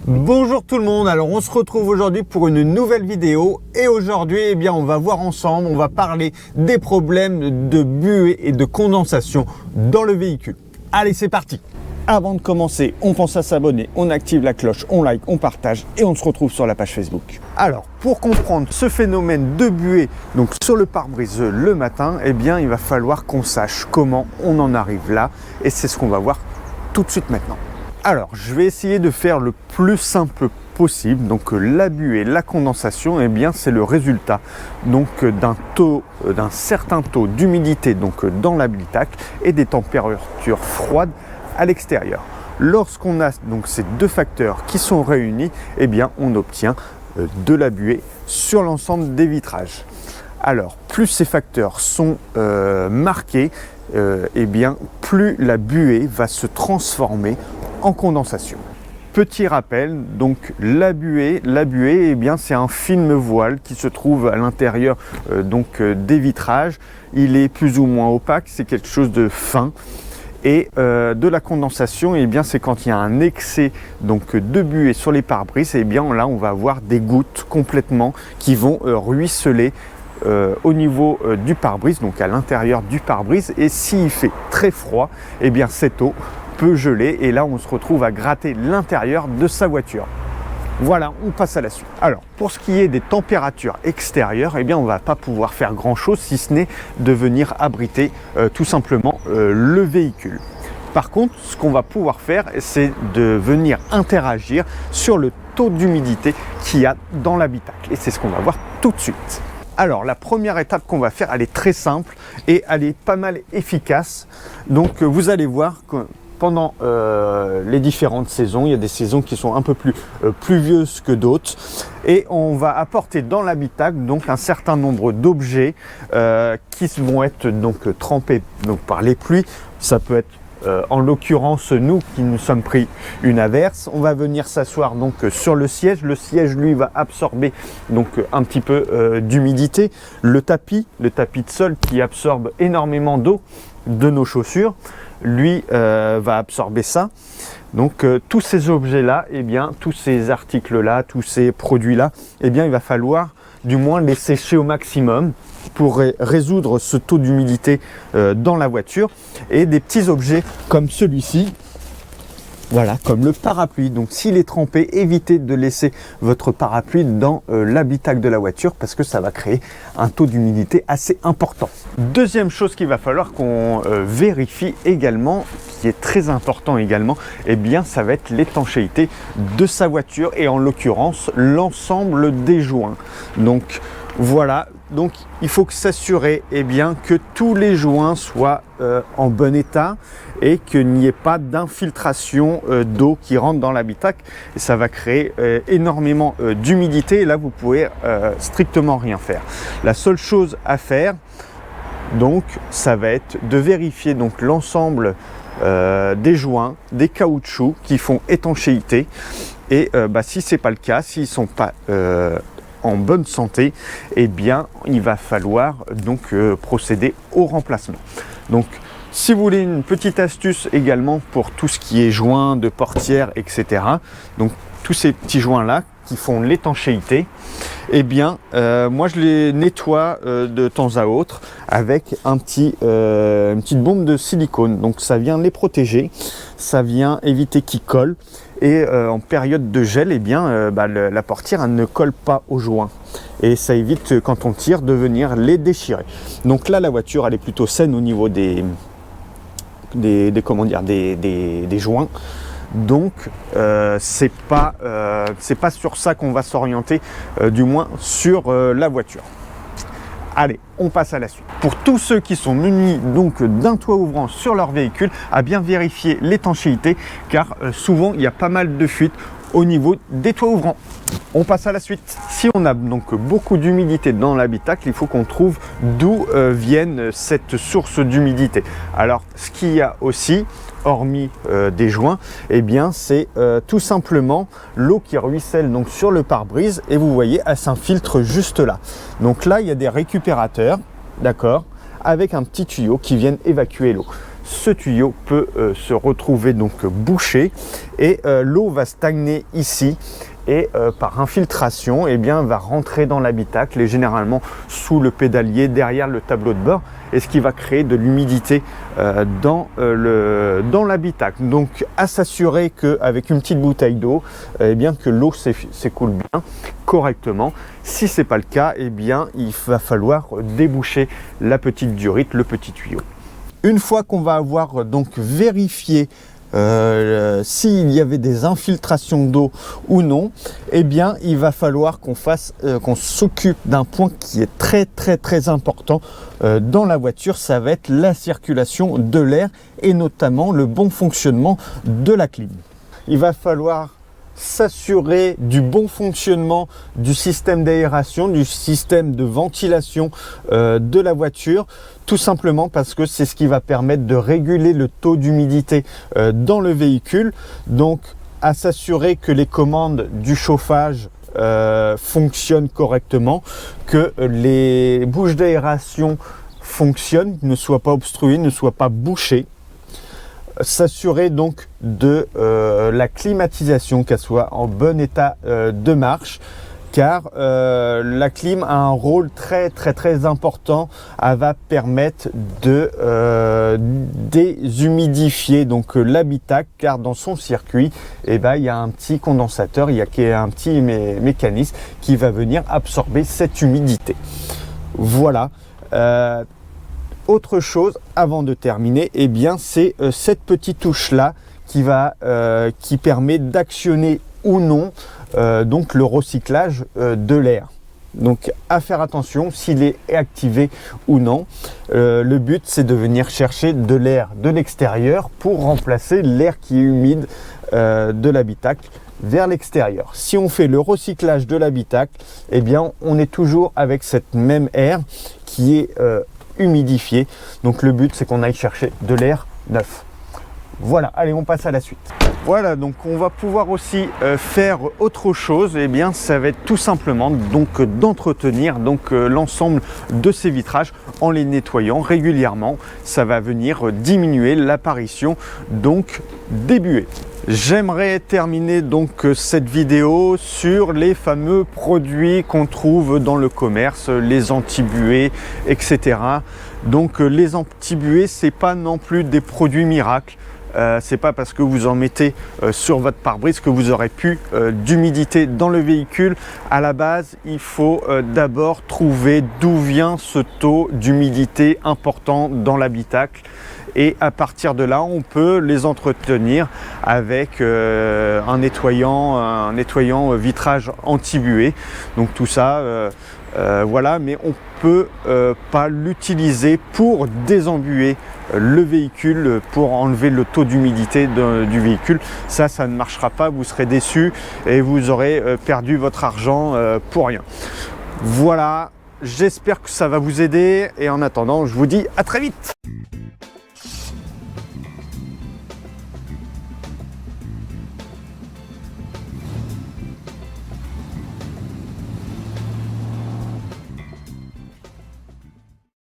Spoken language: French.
Bonjour tout le monde, alors on se retrouve aujourd'hui pour une nouvelle vidéo et aujourd'hui on va voir ensemble, on va parler des problèmes de buée et de condensation dans le véhicule. Allez, c'est parti. Avant de commencer, on pense à s'abonner, on active la cloche, on like, on partage et on se retrouve sur la page Facebook. Alors, pour comprendre ce phénomène de buée donc sur le pare-brise le matin, il va falloir qu'on sache comment on en arrive là et c'est ce qu'on va voir tout de suite maintenant. Alors, je vais essayer de faire le plus simple possible. Donc, la buée, la condensation, c'est le résultat d'un certain taux d'humidité dans l'habitacle et des températures froides à l'extérieur. Lorsqu'on a donc ces deux facteurs qui sont réunis, on obtient de la buée sur l'ensemble des vitrages. Alors, plus ces facteurs sont marqués, plus la buée va se transformer en condensation. Petit rappel, donc la buée, c'est un film voile qui se trouve à l'intérieur des vitrages. Il est plus ou moins opaque, c'est quelque chose de fin. Et de la condensation, c'est quand il y a un excès de buée sur les pare-brises, là on va avoir des gouttes complètement qui vont ruisseler au niveau du pare-brise, donc à l'intérieur du pare-brise. Et s'il fait très froid, cette eau peut geler et là on se retrouve à gratter l'intérieur de sa voiture. Voilà, on passe à la suite. Alors, pour ce qui est des températures extérieures, on ne va pas pouvoir faire grand chose si ce n'est de venir abriter tout simplement le véhicule. Par contre, ce qu'on va pouvoir faire, c'est de venir interagir sur le taux d'humidité qu'il y a dans l'habitacle. Et c'est ce qu'on va voir tout de suite. Alors, la première étape qu'on va faire, elle est très simple et elle est pas mal efficace. Donc, vous allez voir que pendant les différentes saisons, il y a des saisons qui sont un peu plus pluvieuses que d'autres et on va apporter dans l'habitacle un certain nombre d'objets qui vont être trempés par les pluies. Ça peut être en l'occurrence nous qui nous sommes pris une averse. On va venir s'asseoir sur le siège. Le siège lui va absorber un petit peu d'humidité. Le tapis de sol qui absorbe énormément d'eau de nos chaussures, lui va absorber ça. Donc tous ces objets-là, tous ces articles-là, tous ces produits-là, il va falloir du moins les sécher au maximum pour résoudre ce taux d'humidité dans la voiture. Et des petits objets comme celui-ci, voilà, comme le parapluie. Donc s'il est trempé, évitez de laisser votre parapluie dans l'habitacle de la voiture parce que ça va créer un taux d'humidité assez important. Deuxième chose qu'il va falloir qu'on vérifie également, qui est très important également, ça va être l'étanchéité de sa voiture et en l'occurrence l'ensemble des joints. Donc voilà, donc il faut s'assurer que tous les joints soient en bon état et qu'il n'y ait pas d'infiltration d'eau qui rentre dans l'habitacle et ça va créer énormément d'humidité et là vous pouvez strictement rien faire. La seule chose à faire ça va être de vérifier l'ensemble des joints, des caoutchoucs qui font étanchéité et si c'est pas le cas, s'ils ne sont pas en bonne santé, il va falloir procéder au remplacement. Donc si vous voulez une petite astuce également pour tout ce qui est joints de portière, etc. Donc tous ces petits joints là qui font l'étanchéité, moi je les nettoie de temps à autre avec une petite bombe de silicone. Donc ça vient les protéger, ça vient éviter qu'ils collent et en période de gel, la portière elle ne colle pas aux joints et ça évite quand on tire de venir les déchirer. Donc là la voiture elle est plutôt saine au niveau des joints. Donc c'est pas sur ça qu'on va s'orienter, du moins sur la voiture. Allez, on passe à la suite. Pour tous ceux qui sont munis d'un toit ouvrant sur leur véhicule, à bien vérifier l'étanchéité car souvent il y a pas mal de fuites au niveau des toits ouvrants. On passe à la suite. Si on a donc beaucoup d'humidité dans l'habitacle, il faut qu'on trouve d'où vienne cette source d'humidité. Alors, ce qu'il y a aussi, hormis des joints, eh bien, c'est tout simplement l'eau qui ruisselle donc sur le pare-brise et vous voyez, elle s'infiltre juste là. Donc là, il y a des récupérateurs, d'accord, avec un petit tuyau qui viennent évacuer l'eau. Ce tuyau peut se retrouver donc bouché et l'eau va stagner ici et par infiltration eh bien, va rentrer dans l'habitacle et généralement sous le pédalier, derrière le tableau de bord, et ce qui va créer de l'humidité dans l'habitacle. Donc à s'assurer qu'avec une petite bouteille d'eau, eh bien, que l'eau s'écoule bien, correctement. Si ce n'est pas le cas, eh bien, il va falloir déboucher la petite durite, le petit tuyau. Une fois qu'on va avoir donc vérifié s'il y avait des infiltrations d'eau ou non, eh bien il va falloir qu'on s'occupe d'un point qui est très important dans la voiture. Ça va être la circulation de l'air et notamment le bon fonctionnement de la clim. Il va falloir s'assurer du bon fonctionnement du système d'aération, du système de ventilation de la voiture, tout simplement parce que c'est ce qui va permettre de réguler le taux d'humidité dans le véhicule. Donc à s'assurer que les commandes du chauffage fonctionnent correctement, que les bouches d'aération fonctionnent, ne soient pas obstruées, ne soient pas bouchées. S'assurer donc de la climatisation, qu'elle soit en bon état de marche, car la clim a un rôle très important. Elle va permettre de déshumidifier donc l'habitacle, car dans son circuit eh ben, il y a un petit condensateur, il y a un petit mécanisme qui va venir absorber cette humidité. Voilà. Autre chose avant de terminer, eh bien c'est cette petite touche là qui permet d'actionner ou non donc le recyclage de l'air. Donc à faire attention s'il est activé ou non. Le but c'est de venir chercher de l'air de l'extérieur pour remplacer l'air qui est humide de l'habitacle vers l'extérieur. Si on fait le recyclage de l'habitacle, eh bien on est toujours avec cette même air qui est humidifié. Donc le but c'est qu'on aille chercher de l'air neuf. Voilà, allez, on passe à la suite. Voilà, donc on va pouvoir aussi faire autre chose. Et bien ça va être tout simplement donc d'entretenir donc l'ensemble de ces vitrages en les nettoyant régulièrement. Ça va venir diminuer l'apparition donc des buées. J'aimerais terminer donc cette vidéo sur les fameux produits qu'on trouve dans le commerce, les anti-buées, etc. Donc les anti-buées, c'est pas non plus des produits miracles. C'est pas parce que vous en mettez sur votre pare-brise que vous aurez plus d'humidité dans le véhicule. À la base, il faut d'abord trouver d'où vient ce taux d'humidité important dans l'habitacle. Et à partir de là, on peut les entretenir avec un nettoyant vitrage anti-buée. Donc tout ça, voilà, mais on peut pas l'utiliser pour désembuer le véhicule, pour enlever le taux d'humidité du véhicule. Ça ne marchera pas, vous serez déçu et vous aurez perdu votre argent pour rien. Voilà, j'espère que ça va vous aider et en attendant, je vous dis à très vite.